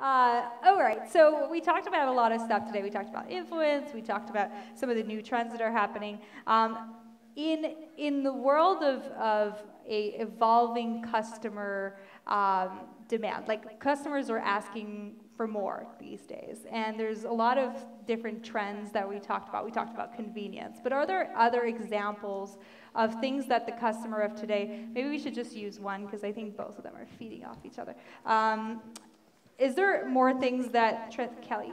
All right, so we talked about a lot of stuff today. We talked about influence. We talked about some of the new trends that are happening. In the world of a evolving customer demand, like customers are asking for more these days, and there's a lot of different trends that we talked about. We talked about convenience, but are there other examples of things that the customer of today, maybe we should just use one because I think both of them are feeding off each other. Is there more things that, Kelly,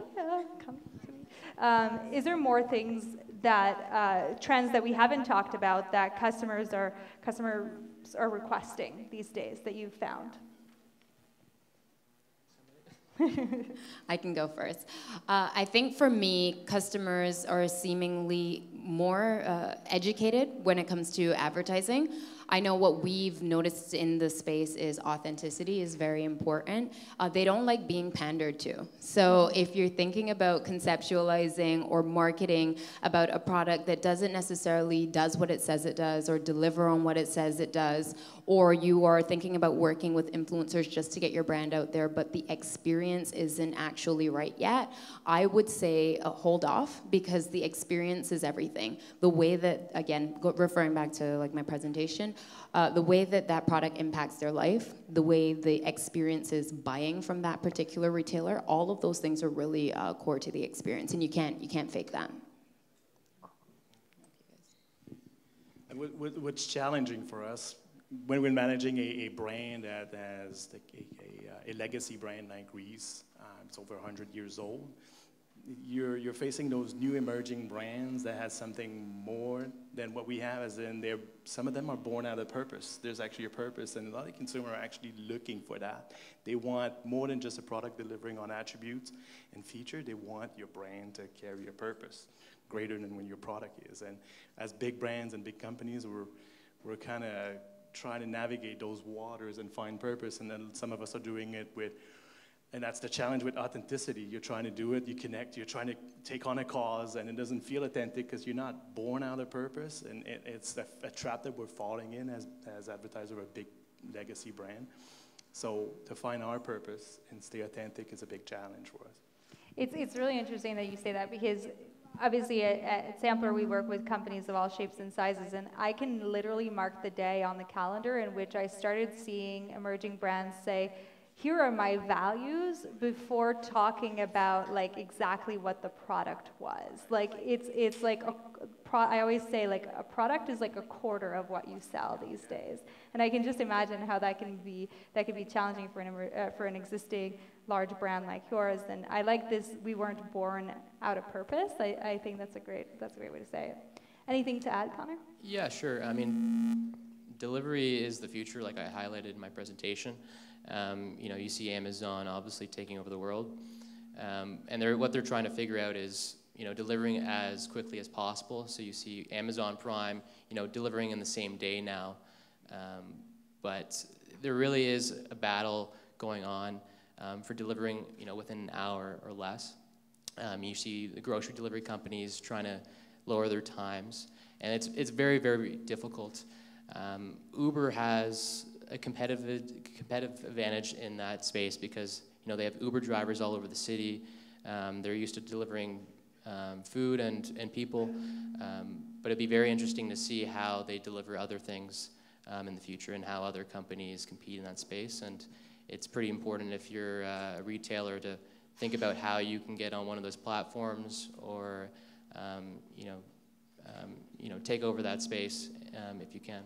come to me. Is there more things that, trends that we haven't talked about that customers are requesting these days that you've found? I can go first. I think for me, customers are seemingly more educated when it comes to advertising. I know what we've noticed in the space is authenticity is very important. They don't like being pandered to. So if you're thinking about conceptualizing or marketing about a product that doesn't necessarily does what it says it does or deliver on what it says it does, or you are thinking about working with influencers just to get your brand out there, but the experience isn't actually right yet, I would say hold off, because the experience is everything. The way that, again, referring back to like my presentation, the way that that product impacts their life, the way the experience is buying from that particular retailer, all of those things are really core to the experience, and you can't fake that. And what's challenging for us when we're managing a brand that has a legacy brand like Grease, it's over 100 years old. You're facing those new emerging brands that has something more than what we have, as in some of them are born out of purpose. There's actually a purpose, and a lot of consumers are actually looking for that. They want more than just a product delivering on attributes and feature. They want your brand to carry a purpose greater than what your product is. And as big brands and big companies, we're kind of trying to navigate those waters and find purpose, and then some of us are doing it with. And that's the challenge with authenticity. You're trying to do it, you connect, you're trying to take on a cause, and it doesn't feel authentic because you're not born out of purpose, and it's a trap that we're falling in as advertisers of a big legacy brand. So to find our purpose and stay authentic is a big challenge for us. It's really interesting that you say that, because obviously at Sampler we work with companies of all shapes and sizes, and I can literally mark the day on the calendar in which I started seeing emerging brands say, here are my values, before talking about like exactly what the product was. Like it's like I always say, like, a product is like a quarter of what you sell these days, and I can just imagine how that can be challenging for an existing large brand like yours. And I like this. We weren't born out of purpose. I think that's a great way to say it. Anything to add, Connor? Yeah, sure. I mean, delivery is the future, like I highlighted in my presentation. You know, you see Amazon obviously taking over the world, and what they're trying to figure out is, you know, delivering as quickly as possible. So you see Amazon Prime, you know, delivering in the same day now, but there really is a battle going on for delivering, you know, within an hour or less. You see the grocery delivery companies trying to lower their times, and it's very, very difficult. Uber has a competitive advantage in that space because, you know, they have Uber drivers all over the city. They're used to delivering food and people, but it'd be very interesting to see how they deliver other things in the future and how other companies compete in that space. And it's pretty important if you're a retailer to think about how you can get on one of those platforms, or you know, take over that space if you can.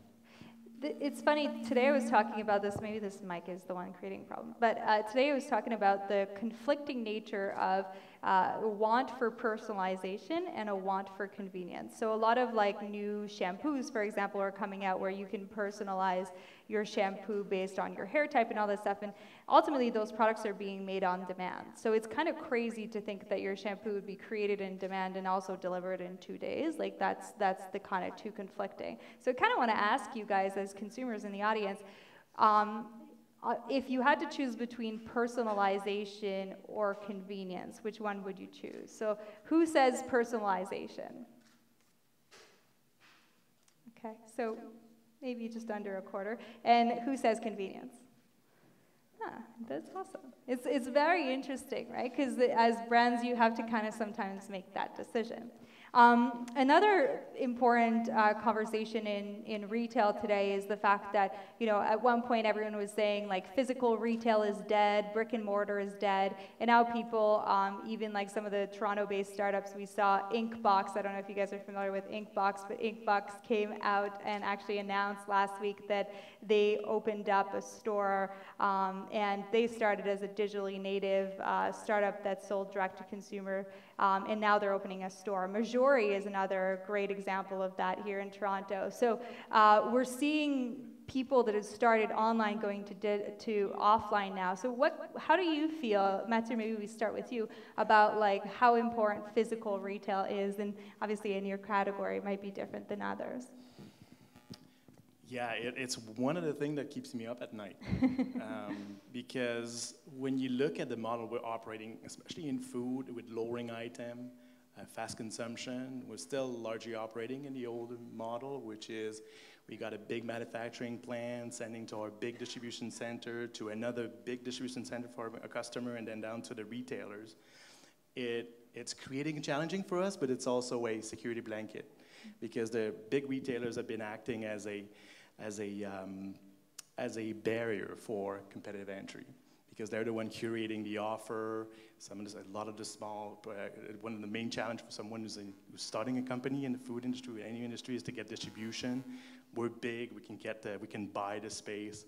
It's funny, today I was talking about this, maybe this mic is the one creating a problem, but today I was talking about the conflicting nature of a want for personalization and a want for convenience. So a lot of like new shampoos, for example, are coming out where you can personalize your shampoo based on your hair type and all this stuff, and ultimately those products are being made on demand. So it's kind of crazy to think that your shampoo would be created in demand and also delivered in 2 days. Like that's the kind of two conflicting. So I kind of want to ask you guys as consumers in the audience, if you had to choose between personalization or convenience, which one would you choose? So who says personalization? Okay, so maybe just under a quarter. And who says convenience? Yeah, that's awesome. It's very interesting, right? Because as brands, you have to kind of sometimes make that decision. Another important conversation in retail today is the fact that, you know, at one point everyone was saying like physical retail is dead, brick and mortar is dead, and now people, even like some of the Toronto-based startups, we saw Inkbox. I don't know if you guys are familiar with Inkbox, but Inkbox came out and actually announced last week that they opened up a store, and they started as a digitally native startup that sold direct to consumer. And now they're opening a store. Majori is another great example of that here in Toronto. So we're seeing people that have started online going to offline now. So how do you feel, Mathieu, maybe we start with you, about like how important physical retail is? And obviously in your category it might be different than others. Yeah, it's one of the things that keeps me up at night. Because when you look at the model we're operating, especially in food, with lowering item, fast consumption, we're still largely operating in the old model, which is we got a big manufacturing plant sending to our big distribution center to another big distribution center for a customer and then down to the retailers. It's creating challenging for us, but it's also a security blanket because the big retailers have been acting as a barrier for competitive entry, because they're the one curating the offer. A lot of the small, one of the main challenges for someone who's starting a company in the food industry or any industry is to get distribution. We're big, we can buy the space.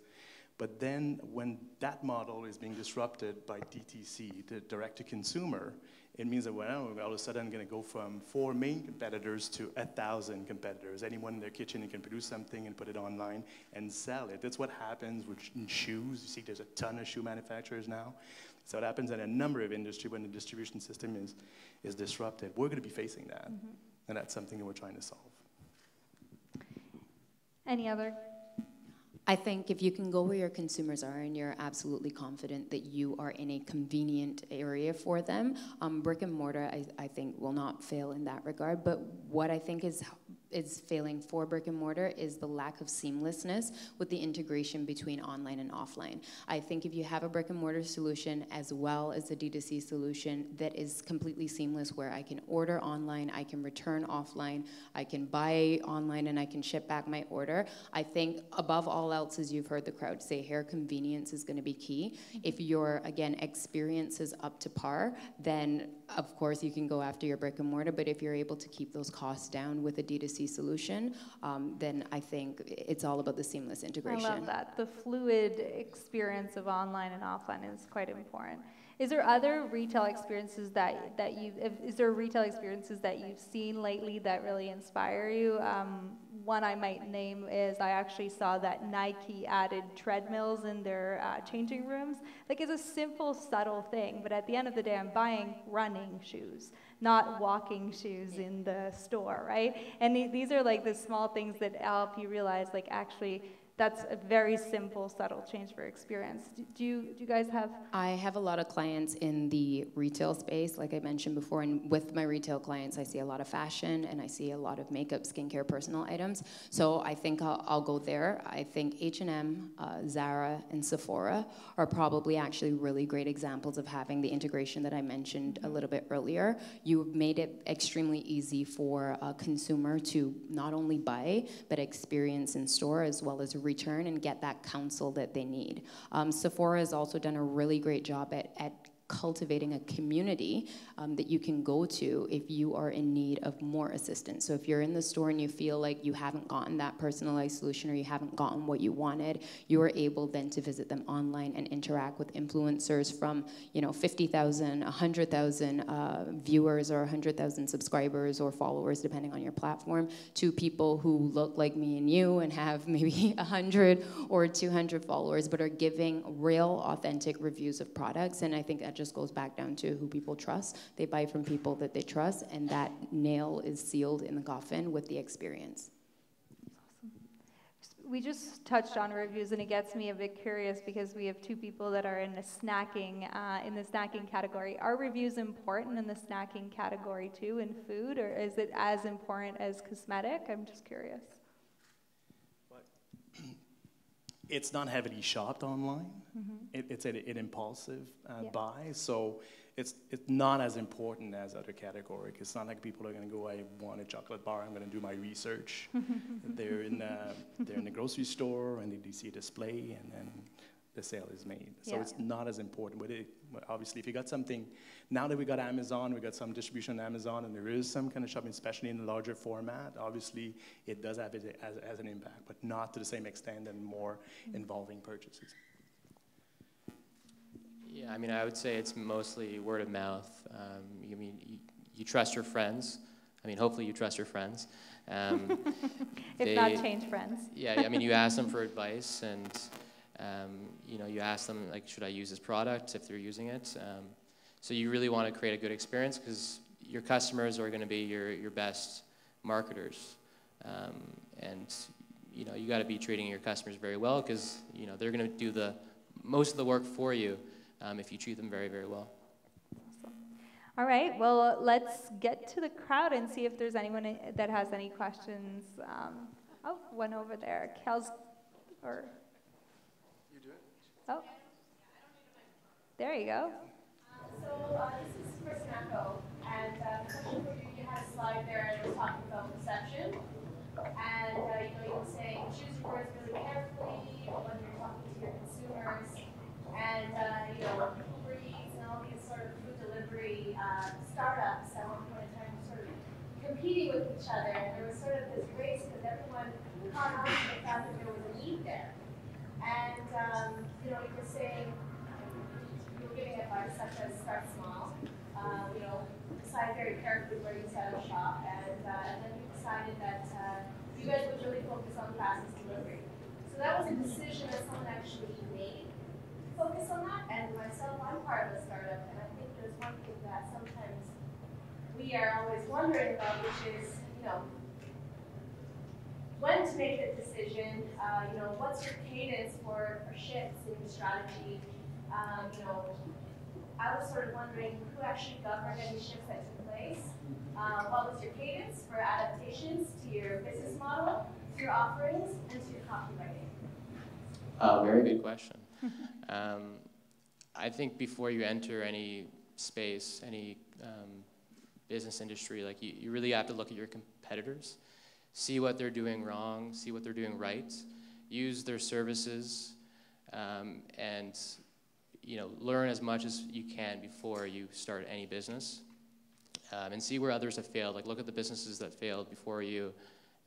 But then when that model is being disrupted by DTC, the direct to consumer, it means that all of a sudden I'm going to go from 4 main competitors to 1,000 competitors. Anyone in their kitchen who can produce something and put it online and sell it. That's what happens in shoes. You see there's a ton of shoe manufacturers now. So it happens in a number of industries when the distribution system is disrupted. We're going to be facing that. Mm-hmm. And that's something that we're trying to solve. Any other? I think if you can go where your consumers are and you're absolutely confident that you are in a convenient area for them, brick and mortar, I think, will not fail in that regard. But what I think is failing for brick and mortar is the lack of seamlessness with the integration between online and offline. I think if you have a brick and mortar solution as well as a D2C solution that is completely seamless, where I can order online, I can return offline, I can buy online, and I can ship back my order, I think above all else, as you've heard the crowd say here, convenience is going to be key. If your, again, experience is up to par, then of course you can go after your brick and mortar, but if you're able to keep those costs down with a D2C solution, then I think it's all about the seamless integration. I love that. The fluid experience of online and offline is quite important. Is there other retail experiences is there retail experiences that you've seen lately that really inspire you? One I might name is I actually saw that Nike added treadmills in their changing rooms. Like, it's a simple, subtle thing, but at the end of the day, I'm buying running shoes, not walking shoes in the store, right? And these are like the small things that help you realize, like, actually, that's a very simple, subtle change for experience. Do you guys have? I have a lot of clients in the retail space, like I mentioned before, and with my retail clients, I see a lot of fashion, and I see a lot of makeup, skincare, personal items. So I think I'll go there. I think H&M, Zara, and Sephora are probably actually really great examples of having the integration that I mentioned a little bit earlier. You've made it extremely easy for a consumer to not only buy, but experience in store, as well as return and get that counsel that they need. Sephora has also done a really great job at cultivating a community that you can go to if you are in need of more assistance. So if you're in the store and you feel like you haven't gotten that personalized solution or you haven't gotten what you wanted, you are able then to visit them online and interact with influencers from 50,000, 100,000 viewers or 100,000 subscribers or followers, depending on your platform, to people who look like me and you and have maybe 100 or 200 followers, but are giving real, authentic reviews of products. And I think that just goes back down to who people trust. They buy from people that they trust, and that nail is sealed in the coffin with the experience. Awesome. We just touched on reviews, and it gets me a bit curious because we have two people that are in the snacking category. Are reviews important in the snacking category too, in food, or is it as important as cosmetic? I'm just curious. it's not heavily shopped online. It's an impulsive buy, so it's not as important as other categories. It's not like people are going to go, I want a chocolate bar, I'm going to do my research. They're in the grocery store and they see a display and then the sale is made. So it's not as important. But obviously, if you got something, now that we got Amazon, we got some distribution on Amazon, and there is some kind of shopping, especially in the larger format, obviously it does have it as an impact, but not to the same extent and more involving purchases. Yeah, I mean, I would say it's mostly word of mouth. You trust your friends. I mean, hopefully you trust your friends. If not, change friends. Yeah, I mean, you ask them for advice, and you ask them, like, should I use this product if they're using it? So you really want to create a good experience because your customers are going to be your best marketers. And you got to be treating your customers very well because they're going to do most of the work for you if you treat them very, very well. Awesome. All right, well, let's get to the crowd and see if there's anyone that has any questions. Oh, one over there. Kel's, or... You do it? Oh, there you go. This is for Snacko, and the question for you, you had a slide there and it was talking about perception, and you were saying choose your words really carefully when you're talking to your consumers, and Uber Eats and all these sort of food delivery startups at one point in time were sort of competing with each other, and there was sort of this race because everyone caught on to the fact that there was a need there. And, you were saying, you were giving advice such as start small, decide very carefully where you set up shop, and then you decided that you guys would really focus on fastest delivery. So that was a decision that someone actually made, focus on that, and myself, I'm part of a startup, and I think there's one thing that sometimes we are always wondering about, which is, when to make the decision, what's your cadence for shifts in your strategy? I was sort of wondering who actually governed any shifts that took place. What was your cadence for adaptations to your business model, to your offerings, and to your copywriting? Very good question. I think before you enter any space, any business industry, like you really have to look at your competitors. See what they're doing wrong, see what they're doing right, use their services, and learn as much as you can before you start any business, and see where others have failed. Like look at the businesses that failed before you,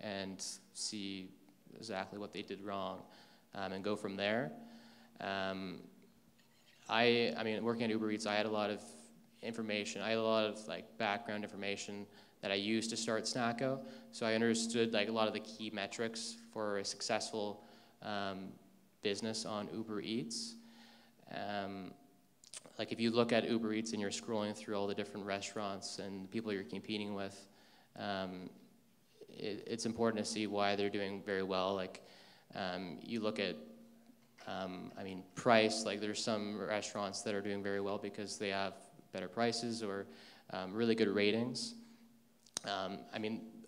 and see exactly what they did wrong, and go from there. I mean, working at Uber Eats, I had a lot of information. I had a lot of background information that I used to start Snacko. So I understood a lot of the key metrics for a successful business on Uber Eats. If you look at Uber Eats and you're scrolling through all the different restaurants and the people you're competing with, it's important to see why they're doing very well. You look at, price. There's some restaurants that are doing very well because they have better prices or really good ratings.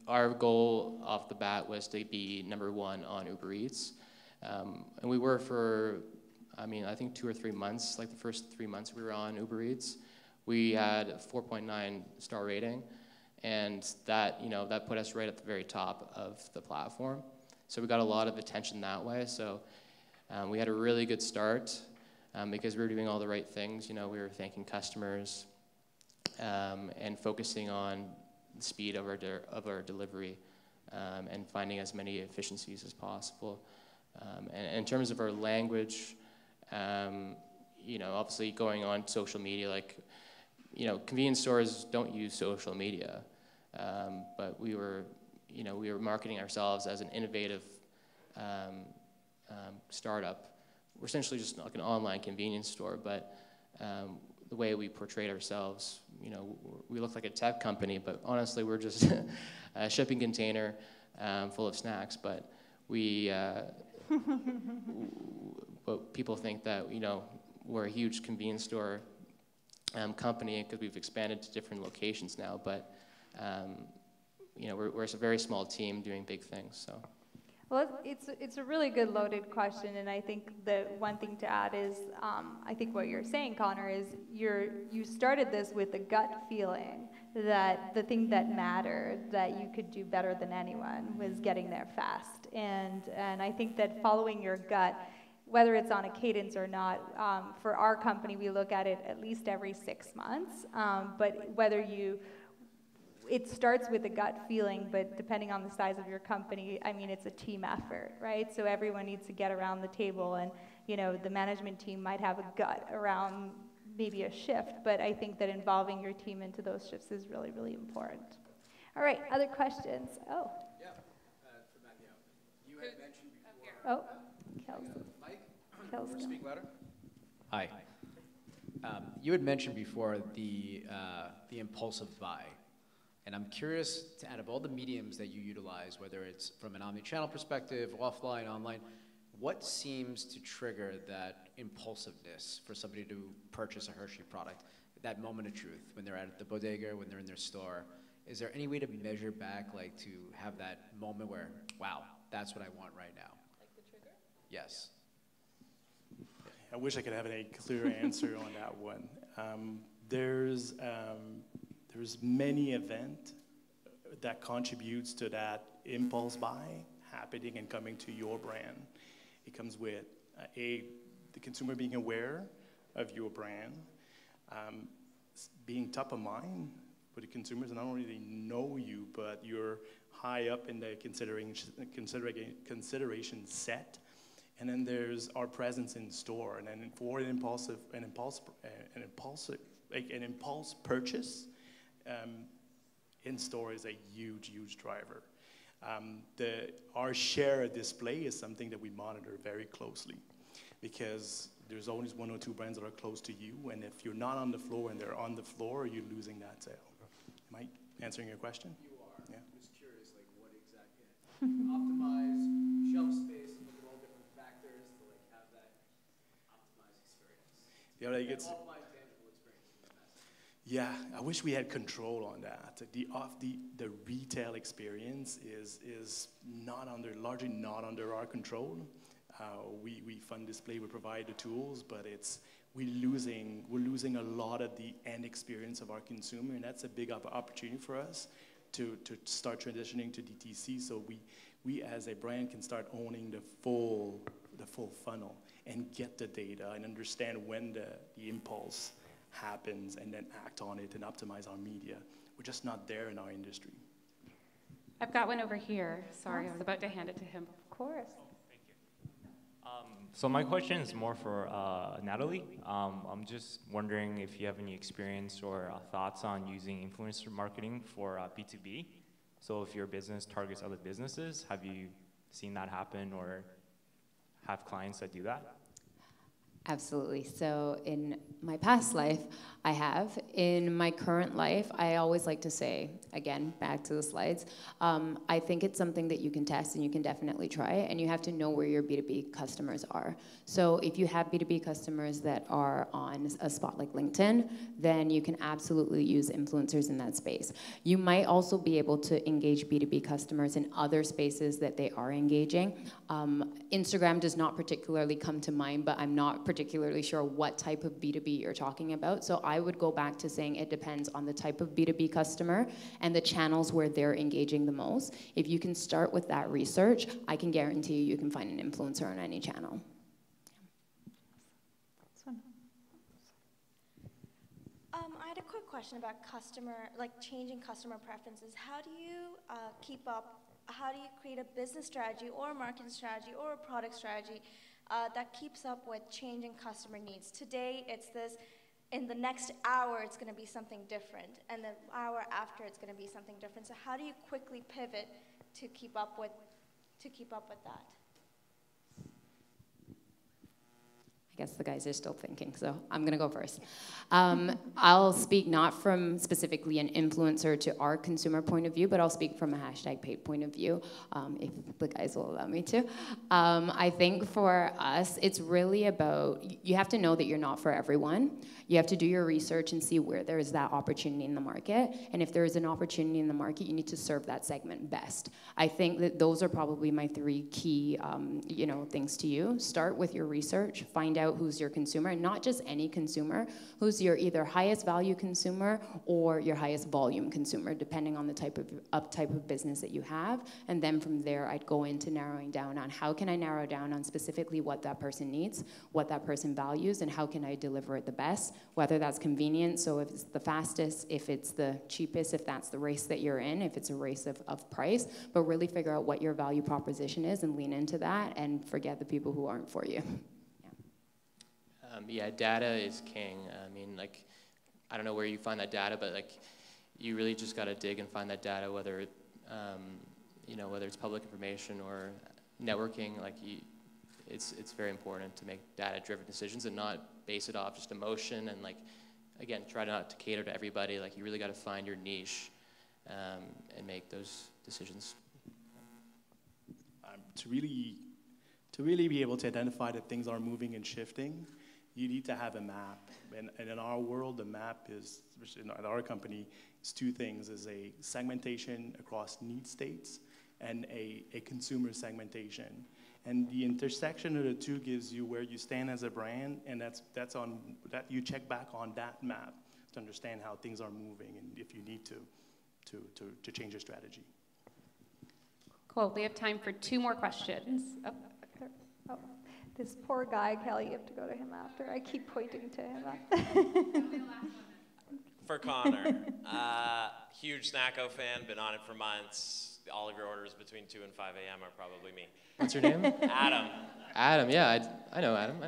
Our goal off the bat was to be #1 on Uber Eats. And we were for, I think 2 or 3 months, the first 3 months we were on Uber Eats. We had a 4.9 star rating, and that, that put us right at the very top of the platform. So we got a lot of attention that way. So we had a really good start because we were doing all the right things. We were thanking customers and focusing on the speed of our delivery and finding as many efficiencies as possible. And in terms of our language, obviously going on social media, convenience stores don't use social media, but we were marketing ourselves as an innovative startup. We're essentially just like an online convenience store, but the way we portrayed ourselves, we look like a tech company, but honestly, we're just a shipping container full of snacks. But but people think that we're a huge convenience store company because we've expanded to different locations now. But we're a very small team doing big things. So. Well, it's a really good loaded question, and I think the one thing to add is, I think what you're saying, Connor, is you started this with a gut feeling that the thing that mattered, that you could do better than anyone, was getting there fast, and I think that following your gut, whether it's on a cadence or not, for our company, we look at it at least every 6 months, but it starts with a gut feeling, but depending on the size of your company, I mean, it's a team effort, right? So everyone needs to get around the table, and the management team might have a gut around maybe a shift, but I think that involving your team into those shifts is really, really important. All right, other questions? Oh. Yeah, for Mathieu. You had mentioned before. Oh, Kelsey. Mike, Kelsey. speak louder. Hi. You had mentioned before the impulsive buy. And I'm curious, out of all the mediums that you utilize, whether it's from an omni-channel perspective, offline, online, what seems to trigger that impulsiveness for somebody to purchase a Hershey product, that moment of truth, when they're at the bodega, when they're in their store? Is there any way to measure back, like to have that moment where, wow, that's what I want right now? Like the trigger? Yes. I wish I could have a clear answer on that one. There's many events that contributes to that impulse buy happening and coming to your brand. It comes with the consumer being aware of your brand, being top of mind for the consumers, and not only they know you, but you're high up in the consideration set. And then there's our presence in store, and then for an impulse purchase. In-store is a huge driver. Our share display is something that we monitor very closely, because there's always 1 or 2 brands that are close to you, and if you're not on the floor and they're on the floor, you're losing that sale. Am I answering your question? You are. Yeah. I'm just curious, like what exactly? Optimize shelf space and look at all different factors to like have that optimized experience. Yeah, like it's. Offline tangible experience is the best. Yeah, I wish we had control on that. The retail experience is largely not under our control. We fund display, we provide the tools, but we're losing a lot of the end experience of our consumer, and that's a big opportunity for us to start transitioning to DTC, so we as a brand can start owning the full funnel and get the data and understand when the impulse happens and then act on it and optimize our media. We're just not there in our industry. I've got one over here. Sorry, I was about to hand it to him. Of course. Thank you. So my question is more for Natalie. I'm just wondering if you have any experience or thoughts on using influencer marketing for B2B. So if your business targets other businesses, have you seen that happen or have clients that do that? Absolutely. So in my past life, I have. In my current life, I always like to say, again, back to the slides, I think it's something that you can test and you can definitely try, and you have to know where your B2B customers are. So if you have B2B customers that are on a spot like LinkedIn, then you can absolutely use influencers in that space. You might also be able to engage B2B customers in other spaces that they are engaging. Instagram does not particularly come to mind, but I'm not particularly sure what type of B2B you're talking about. So I would go back to saying it depends on the type of B2B customer and the channels where they're engaging the most. If you can start with that research, I can guarantee you can find an influencer on any channel. I had a quick question about changing customer preferences. How do you keep up, how do you create a business strategy or a marketing strategy or a product strategy that keeps up with changing customer needs? Today, it's this. In the next hour, it's going to be something different, and the hour after, it's going to be something different. So, how do you quickly pivot to keep up with that? I guess the guys are still thinking, so I'm gonna go first. I'll speak not from specifically an influencer to our consumer point of view, but I'll speak from a hashtag paid point of view, if the guys will allow me to. I think for us, it's really about, you have to know that you're not for everyone. You have to do your research and see where there is that opportunity in the market. And if there is an opportunity in the market, you need to serve that segment best. I think that those are probably my three key things to you. Start with your research, find out who's your consumer, and not just any consumer, who's your either highest value consumer or your highest volume consumer, depending on the type of business that you have. And then from there, I'd go into narrowing down on how can I narrow down on specifically what that person needs, what that person values, and how can I deliver it the best, whether that's convenient, so if it's the fastest, if it's the cheapest, if that's the race that you're in, if it's a race of price, but really figure out what your value proposition is and lean into that and forget the people who aren't for you. Yeah, data is king. I mean, like, I don't know where you find that data, but like, you really just got to dig and find that data, whether whether it's public information or networking. Like, it's very important to make data-driven decisions and not base it off just emotion. And like, again, try not to cater to everybody. Like, you really got to find your niche and make those decisions. To really be able to identify that things are moving and shifting, you need to have a map. And in our world, the map is, at our company, is two things: is a segmentation across need states and a consumer segmentation. And the intersection of the two gives you where you stand as a brand, and that's on that you check back on that map to understand how things are moving and if you need to change your strategy. Cool. We have time for 2 more questions. Oh, this poor guy, Kelly, you have to go to him after. I keep pointing to him. For Connor, huge Snacko fan, been on it for months. All of your orders between 2 and 5 a.m. are probably me. What's your name? Adam. Adam, yeah, I know Adam.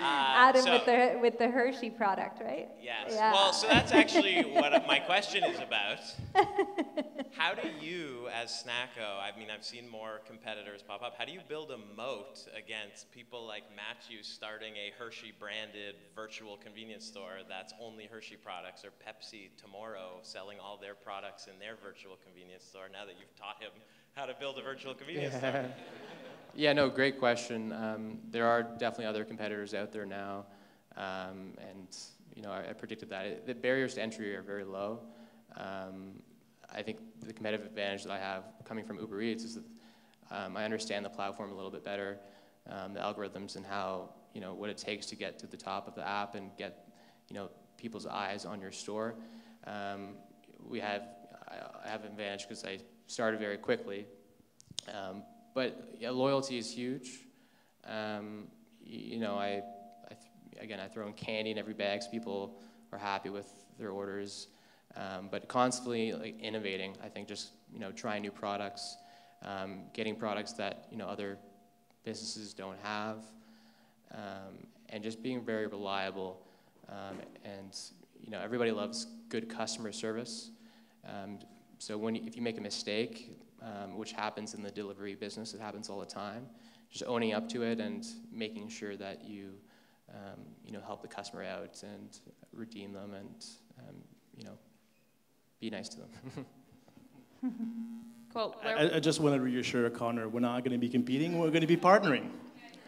Adam with the Hershey product, right? Yes. Yeah. Well, so that's actually what my question is about. How do you, as Snacko, I mean, I've seen more competitors pop up. How do you build a moat against people like Mathieu starting a Hershey-branded virtual convenience store that's only Hershey products, or Pepsi tomorrow selling all their products in their virtual convenience store, now that you've taught him how to build a virtual convenience store? Yeah, no, great question. There are definitely other competitors out there now, and I predicted that. The barriers to entry are very low. I think the competitive advantage that I have coming from Uber Eats is that I understand the platform a little bit better, the algorithms and how, what it takes to get to the top of the app and get, people's eyes on your store. I have an advantage because I started very quickly. But yeah, loyalty is huge. I throw in candy in every bag so people are happy with their orders. But constantly innovating, I think just trying new products, getting products that other businesses don't have, and just being very reliable. And everybody loves good customer service. So if you make a mistake, which happens in the delivery business, it happens all the time, just owning up to it and making sure that you help the customer out and redeem them and be nice to them. Cool. I just want to reassure Connor, we're not going to be competing, we're going to be partnering.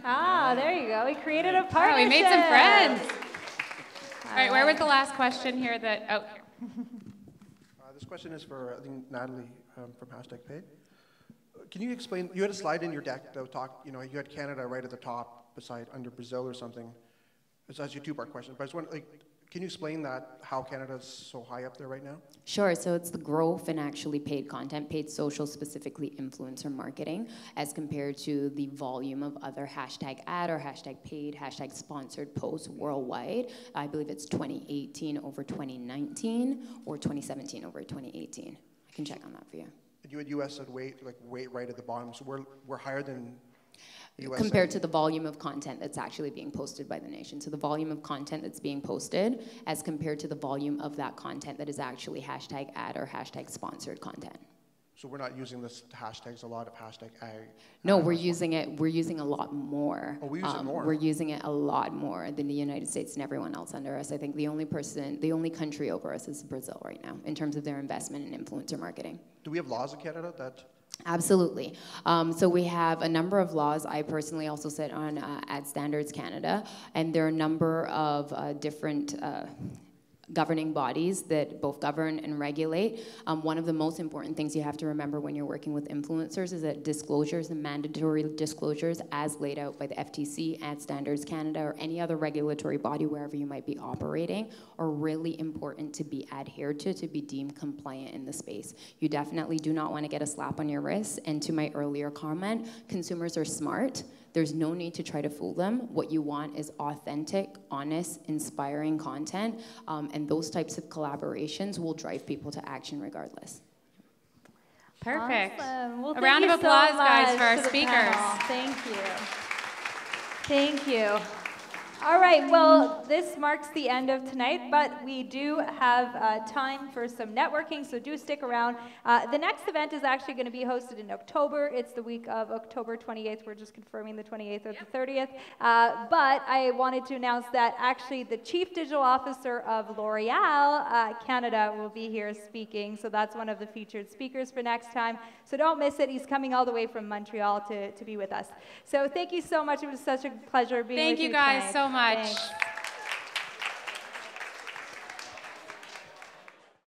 There you go. We created a partnership. We made some friends. All right, where was the last question here here. This question is for, I think, Natalie from #Paid. Can you explain, you had a slide in your deck that talked, you had Canada right at the top beside, under Brazil or something. It's actually a 2-part question, but I just want, can you explain that, how Canada's so high up there right now? Sure, so it's the growth in actually paid content, paid social, specifically influencer marketing, as compared to the volume of other #ad or #paid, #sponsored posts worldwide. I believe it's 2018 over 2019 or 2017 over 2018. I can check on that for you. You had US at weight right at the bottom, so we're higher than USA. Compared to the volume of content that's actually being posted by the nation. So the volume of content that's being posted as compared to the volume of that content that is actually #ad or #sponsored content. So we're not using this hashtags a lot of hashtag ag. No, we're using it. We're using a lot more. Oh, we use it more. We're using it a lot more than the United States and everyone else under us. I think the only country over us is Brazil right now in terms of their investment in influencer marketing. Do we have laws in Canada that? Absolutely. So we have a number of laws. I personally also sit on Ad Standards Canada, and there are a number of different governing bodies that both govern and regulate. One of the most important things you have to remember when you're working with influencers is that disclosures and mandatory disclosures as laid out by the FTC, Ad Standards Canada, or any other regulatory body wherever you might be operating are really important to be adhered to be deemed compliant in the space. You definitely do not want to get a slap on your wrist. And to my earlier comment, consumers are smart. There's no need to try to fool them. What you want is authentic, honest, inspiring content, and those types of collaborations will drive people to action regardless. Perfect. Awesome. Well, A round of applause, guys, for our speakers. Thank you. Thank you. All right, well, this marks the end of tonight, but we do have time for some networking, so do stick around. The next event is actually going to be hosted in October. It's the week of October 28th. We're just confirming the 28th or the 30th. But I wanted to announce that actually the Chief Digital Officer of L'Oreal Canada will be here speaking, so that's one of the featured speakers for next time. So don't miss it. He's coming all the way from Montreal to be with us. So thank you so much. It was such a pleasure being with you tonight. Thank you guys so much. Thanks.